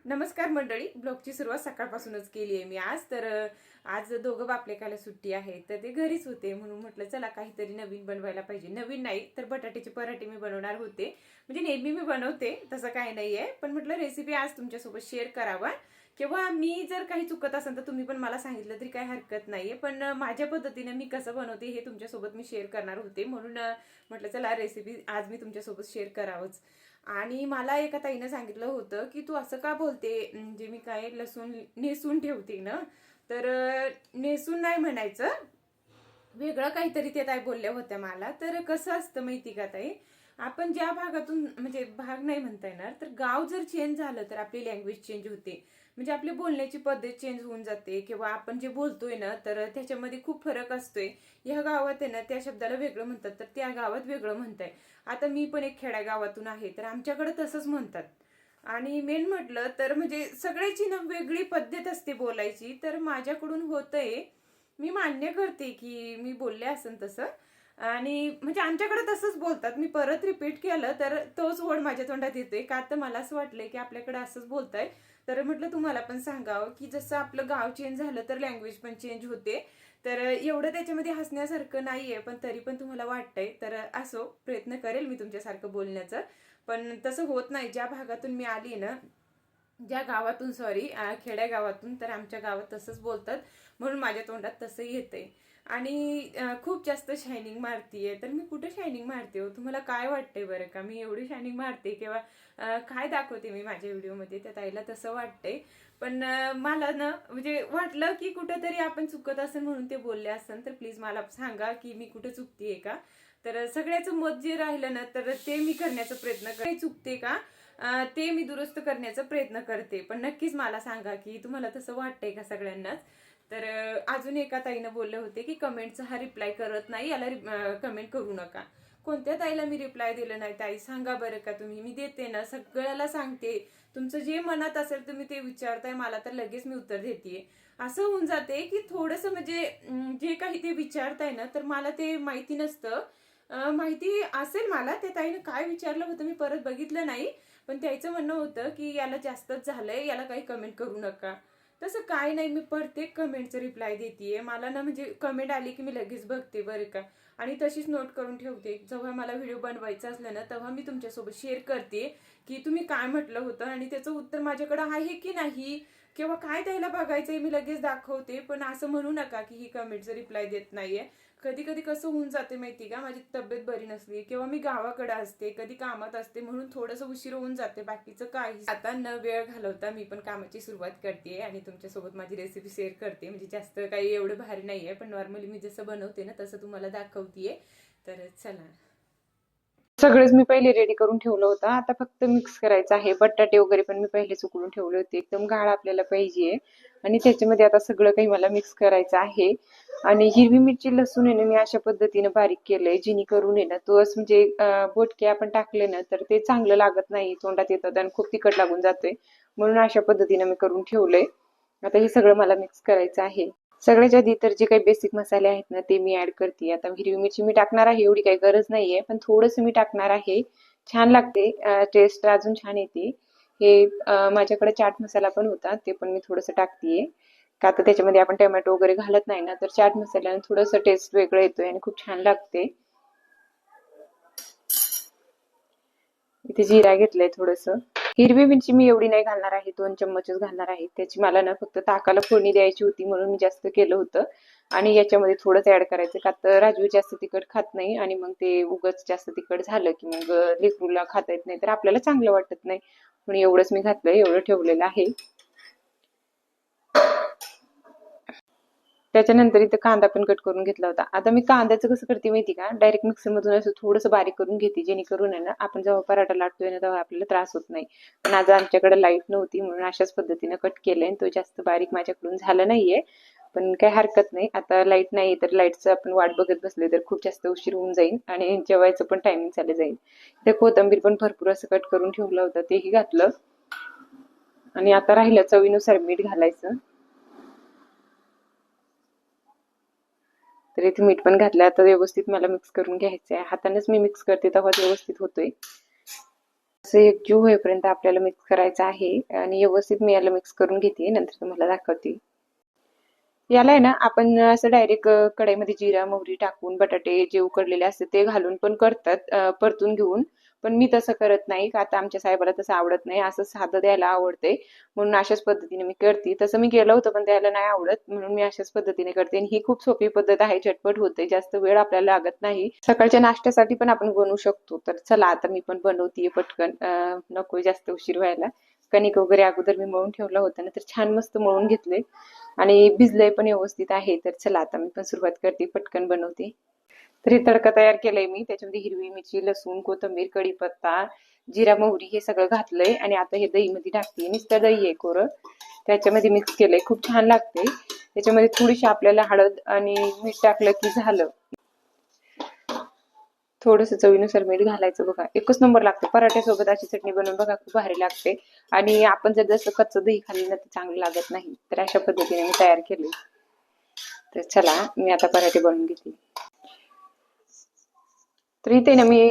नमस्कार मंडळी. ब्लॉगची सुरुवात सकाळपासूनच केली आहे मी आज दोघं बापलेकाला सुट्टी आहे, तर ते घरीच होते म्हणून म्हटलं चला काहीतरी नवीन बनवायला पाहिजे. नवीन नाही तर बटाट्याचे पराठे मी बनवणार होते. म्हणजे नेहमी मी बनवते तसं काही नाहीये, पण म्हटलं रेसिपी आज तुमच्यासोबत शेअर करावा. किंवा मी जर काही चुकत असेल तर तुम्ही पण मला सांगितलं तरी काही हरकत नाहीये, पण माझ्या पद्धतीने मी कसं बनवते हे तुमच्यासोबत मी शेअर करणार होते, म्हणून म्हटलं चला रेसिपी आज मी तुमच्यासोबत शेअर करावंच. आणि मला एका ताईनं सांगितलं होतं की तू असं का बोलते, म्हणजे मी काय लसूण नेसून ठेवते ना, तर नेसून नाही म्हणायचं, वेगळं काहीतरी ते ताई बोलल्या होत्या मला. तर कसं असतं माहिती का ताई, आपण ज्या भागातून, म्हणजे भाग नाही म्हणता येणार, तर गाव जर चेंज झालं तर आपली लँग्वेज चेंज होते. म्हणजे आपली बोलण्याची पद्धत चेंज होऊन जाते, किंवा आपण जे बोलतोय ना तर त्याच्यामध्ये खूप फरक असतोय. ह्या गावात आहे ना त्या शब्दाला वेगळं म्हणतात, तर त्या गावात वेगळं म्हणताय. आता मी पण एक खेड्या गावातून आहे, तर आमच्याकडे तसंच म्हणतात. आणि मेन म्हटलं तर म्हणजे सगळ्याची ना वेगळी पद्धत असते बोलायची, तर माझ्याकडून होतंय. मी मान्य करते की मी बोलले असेल तसं. आणि म्हणजे आमच्याकडे तसंच बोलतात. मी परत रिपीट केलं तर तोच वर्ड माझ्या तोंडात येतोय का, तर मला असं वाटलंय की आपल्याकडे असंच बोलताय. तर म्हटलं तुम्हाला पण सांगावं की जसं आपलं गाव चेंज झालं तर लँग्वेज पण चेंज होते. तर एवढं त्याच्यामध्ये हसण्यासारखं नाहीये, पण तरी पण तुम्हाला वाटतंय तर असो, प्रयत्न करेल मी तुमच्यासारखं बोलण्याचं. पण तसं होत नाही. ज्या भागातून मी आली ना, ज्या गावातून, सॉरी, खेड्या गावातून, तर आमच्या गावात तसंच बोलतात, म्हणून माझ्या तोंडात तसं येतंय. आणि खूप जास्त शायनिंग मारतीये, तर मी कुठे शायनिंग मारते हो, तुम्हाला काय वाटतंय बरं का, मी एवढी शायनिंग मारते किंवा काय दाखवते मी माझ्या व्हिडिओमध्ये, त्या ताईला तसं वाटतंय. पण मला ना म्हणजे वाटलं की कुठेतरी आपण चुकत असेल म्हणून ते बोलले असेल, तर प्लीज मला सांगा की मी कुठे चुकतेय का. तर सगळ्याचं मत जे राहिलं ना तर ते मी करण्याचा प्रयत्न करते. चुकते का ते मी दुरुस्त करण्याचा प्रयत्न करते. पण नक्कीच मला सांगा की तुम्हाला तसं वाटतंय का सगळ्यांनाच. तर अजून एका ताईनं बोलले होते की कमेंटचा हा रिप्लाय करत नाही, याला कमेंट करू नका. कोणत्या ताईला मी रिप्लाय दिलं नाही ताई, सांगा बरं का तुम्ही. मी देते ना, सगळ्याला सांगते. तुमचं जे मनात असेल तुम्ही ते विचारताय मला, तर लगेच मी उत्तर देते. असं होऊन जाते की थोडंसं म्हणजे जे काही ते विचारताय ना, तर मला ते माहिती नसतं. माहिती असेल मला, त्या ताईनं काय विचारलं होतं मी परत बघितलं नाही. पण त्याचं म्हणणं होतं की याला जास्तच झालंय, याला काही कमेंट करू नका. तसं काय नाही, मी प्रत्येक कमेंटचं रिप्लाय देते. मला ना म्हणजे कमेंट आली की मी लगेच बघते बरं का. आणि तशीच नोट करून ठेवते. जेव्हा मला व्हिडिओ बनवायचा असलं ना तेव्हा मी तुमच्यासोबत शेअर करते की तुम्ही काय म्हटलं होतं आणि त्याचं उत्तर माझ्याकडे आहे की नाही, किंवा काय त्याला बघायचंय मी लगेच दाखवते. पण असं म्हणू नका की ही कमेंटचं रिप्लाय देत नाहीये. कधी कधी कसं होऊन जाते माहिती का, माझी तब्येत बरी नसली किंवा मी गावाकडे असते, कधी कामात असते, म्हणून थोडंसं उशीर होऊन जाते. बाकीचं काही आता न वेळ घालवता मी पण कामाची सुरुवात करते आणि तुमच्यासोबत माझी रेसिपी शेअर करते. म्हणजे जास्त काही एवढं भारी नाहीये, पण नॉर्मली मी जसं बनवते ना तसं तुम्हाला दाखवतेय. तर चला, सगळंच मी पहिले रेडी करून ठेवलं होतं. आता फक्त मिक्स करायचं आहे. बटाटे वगैरे पण मी पहिले उकडून ठेवले होते. एकदम गाळ आपल्याला पाहिजे. आणि त्याच्यामध्ये आता सगळं काही मला मिक्स करायचं आहे. आणि हिरवी मिरची लसूण आहे ना, मी अशा पद्धतीने बारीक केलंय, जेणेकरून आहे ना तो असं म्हणजे बोटके आपण टाकले ना तर ते चांगलं लागत नाही, तोंडात येतात आणि खूप तिखट लागून जातोय. म्हणून अशा पद्धतीने मी करून ठेवलंय. आता हे सगळं मला मिक्स करायचं आहे. सगळ्यात आधी तर जे काही बेसिक मसाले आहेत ना ते मी ऍड करते. आता हिरवी मिरची मी टाकणार आहे, एवढी काही गरज नाहीये, पण थोडंसं मी टाकणार आहे. छान लागते, टेस्ट अजून छान येते. हे माझ्याकडे चाट मसाला पण होता, ते पण मी थोडंसं टाकतेय. का तर त्याच्यामध्ये आपण टोमॅटो वगैरे घालत नाही ना, तर चाट मसाल्याने थोडंसं टेस्ट वेगळं येतोय आणि खूप छान लागते. इथे जिरा घेतलंय थोडंसं. हिरवी मिरची मी एवढी नाही घालणार आहे, 2 चम्मचच घालणार आहे. त्याची मला ना फक्त ताकाला फोडणी द्यायची होती म्हणून मी जास्त केलं होतं. आणि याच्यामध्ये थोडंच ऍड करायचं, का तर राजू जास्त तिखट खात नाही आणि मग ते उगच जास्त तिखट झालं की मग लेकरूला खाता येत नाही, तर आपल्याला चांगलं वाटत नाही. म्हणून एवढंच मी घातलंय, एवढं ठेवलेलं आहे. त्याच्यानंतर इथं कांदा पण कट करून घेतला होता. आता मी कांद्याचं कसं करते माहिती का, डायरेक्ट मिक्सर मधून असं थोडंसं बारीक करून घेते, जेणेकरून आहे ना आपण जेव्हा पराठा लाटतोय ना तेव्हा आपल्याला त्रास होत नाही. पण आज आमच्याकडे लाईट नव्हती म्हणून अशाच पद्धतीने कट केलंय. तो जास्त बारीक माझ्याकडून झाला नाहीये, पण काही हरकत नाही. आता लाईट नाही तर लाईटचं आपण वाट बघत बसले तर खूप जास्त उशीर होऊन जाईल आणि जेवायचं पण टायमिंग चालू जाईल. ते कोथिंबीर पण भरपूर असं कट करून ठेवलं होतं, तेही घातलं. आणि आता राहिलं चवीनुसार मीठ घालायचं. तर इथे मीठ पण घातलं. आता व्यवस्थित मला मिक्स करून घ्यायचंय. हातानेच मी मिक्स करते तेव्हा व्यवस्थित होतोय. असं एकजीव होईपर्यंत आपल्याला मिक्स करायचं आहे आणि व्यवस्थित मी याला मिक्स करून घेते, नंतर तुम्हाला दाखवते. याला आहे ना आपण असं डायरेक्ट कढईमध्ये जिरा मोहरी टाकून बटाटे जे उकडलेले असते ते घालून पण करतात, परतून घेऊन. पण मी तसं करत नाही, का आता आमच्या साहेबाला तसं आवडत नाही, असं साधं द्यायला आवडते. म्हणून अशाच पद्धतीने मी करते. तसं मी केलं होतं पण त्याला नाही आवडत, म्हणून मी अशाच पद्धतीने करते. आणि ही खूप सोपी पद्धत आहे, झटपट होते, जास्त वेळ आपल्याला लागत नाही. सकाळच्या नाश्त्यासाठी पण आपण बनवू शकतो. तर चला आता मी पण बनवतीये पटकन, नको जास्त उशीर व्हायला. कणिक वगैरे अगोदर मी मळून ठेवलं होतं ना, तर छान मस्त मळून घेतले आणि भिजलंय पण व्यवस्थित आहे. तर चला आता मी पण सुरुवात करते, पटकन बनवते. तर हे तडका तयार केलाय मी. त्याच्यामध्ये हिरवी मिरची, लसूण, कोथिंबीर, कढीपत्ता, जिरा मोहरी हे सगळं घातलंय आणि आता हे दही मध्ये टाकते. नुसतं दही आहे कोरं, त्याच्यामध्ये मिक्स केलंय. खूप छान लागते. त्याच्यामध्ये थोडीशी आपल्याला हळद आणि मीठ टाकलं की झालं. थोडंसं चवीनुसार मीठ घालायचं बघा. एकच नंबर लागते. पराठ्यासोबत अशी चटणी बनवून बघा, खूप भारी लागते. आणि आपण जर जसं कच्चं दही खाल्लं ना, तर चांगलं लागत नाही. तर अशा पद्धतीने मी तयार केले. तर चला मी आता पराठे बनवून घेते. तर इथे ना मी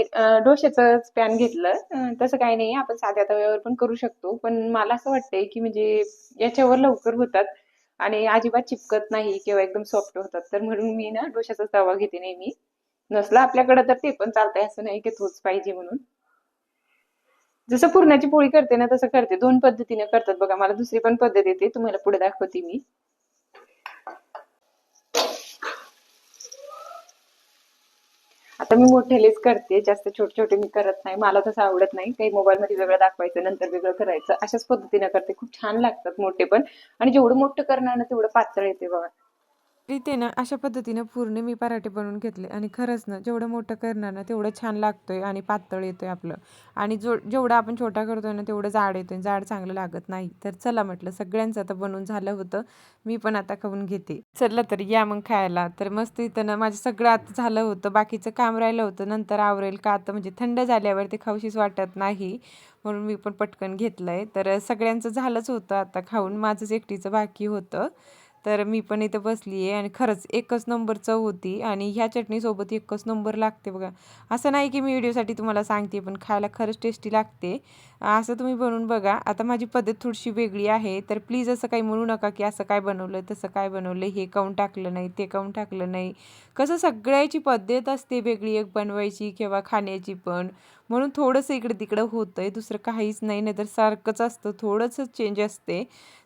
डोश्याचंच पॅन घेतलं. तसं काही नाही, आपण साध्या तव्यावर पण करू शकतो. पण मला असं वाटतंय की म्हणजे याच्यावर लवकर होतात आणि अजिबात चिपकत नाही किंवा एकदम सॉफ्ट होतात. तर म्हणून मी ना डोश्याचा तवा घेते नेहमी. नसला आपल्याकडे तर ते पण चालतंय, असं नाही की तोच पाहिजे म्हणून. जसं पुरणाची पोळी करते ना तसं करते. दोन पद्धतीने करतात बघा. मला दुसरी पण पद्धत येते, तुम्हाला पुढे दाखवते मी. आता मी मोठेलेच करते, जास्त छोटे छोटे मी करत नाही. मला तसं आवडत नाही. काही मोबाईल मध्ये वेगळं दाखवायचं, नंतर वेगळं करायचं, अशाच पद्धतीने करते. खूप छान लागतात मोठे पण. आणि जेवढं मोठं करणार ना तेवढं पातळ येते बघा. इथे ना अशा पद्धतीनं पूर्ण मी पराठे बनवून घेतले आणि खरंच ना जेवढं मोठं करणार ना तेवढं छान लागतोय आणि पातळ येतोय आपलं. आणि जेवढा आपण छोटा करतोय ना तेवढं जाड येतोय, जाड चांगलं लागत नाही. तर चला म्हटलं, सगळ्यांचं आता बनवून झालं होतं, मी पण आता खाऊन घेते. चला तर या मग खायला. तर मस्त इथं ना माझं सगळं आता झालं होतं, बाकीचं काम राहिलं होतं, नंतर आवरेल का आता, म्हणजे थंड झाल्यावर ते खाऊशीच वाटत नाही, म्हणून मी पण पटकन घेतलंय. तर सगळ्यांचं झालंच होतं आता खाऊन, माझंच एकटीचं बाकी होतं. तर मी पण इथं बसली आहे आणि खरंच एकच नंबर चव होती आणि ह्या चटणीसोबत एकच नंबर लागते बघा. असं नाही की मी व्हिडिओसाठी तुम्हाला सांगते, पण खायला खरंच टेस्टी लागते. असं तुम्ही बनवून बघा. आता माझी पद्धत थोडीशी वेगळी आहे, तर प्लीज असं काही म्हणू नका की असं काय बनवलं, तसं काय बनवलं, हे काऊन टाकलं नाही, ते काऊन टाकलं नाही. कसं सगळ्याची पद्धत असते वेगळी एक बनवायची किंवा खाण्याची पण, म्हणून थोडंसं इकडे तिकडं होतंय, दुसरं काहीच नाही. नाही तर सारखंच असतं, थोडंसं चेंज असते.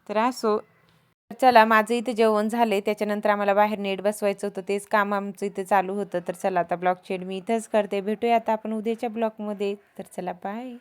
तर असो. चला माझं इथे जेवण झालंय, त्याच्यानंतर आम्हाला बाहेर नेट बसवायचं होतं, तेच काम आमचं इथे चालू होतं. तर चला आता ब्लॉग शेड मी इथेच करते. भेटूया आता आपण उद्याच्या ब्लॉगमध्ये. तर चला बाय.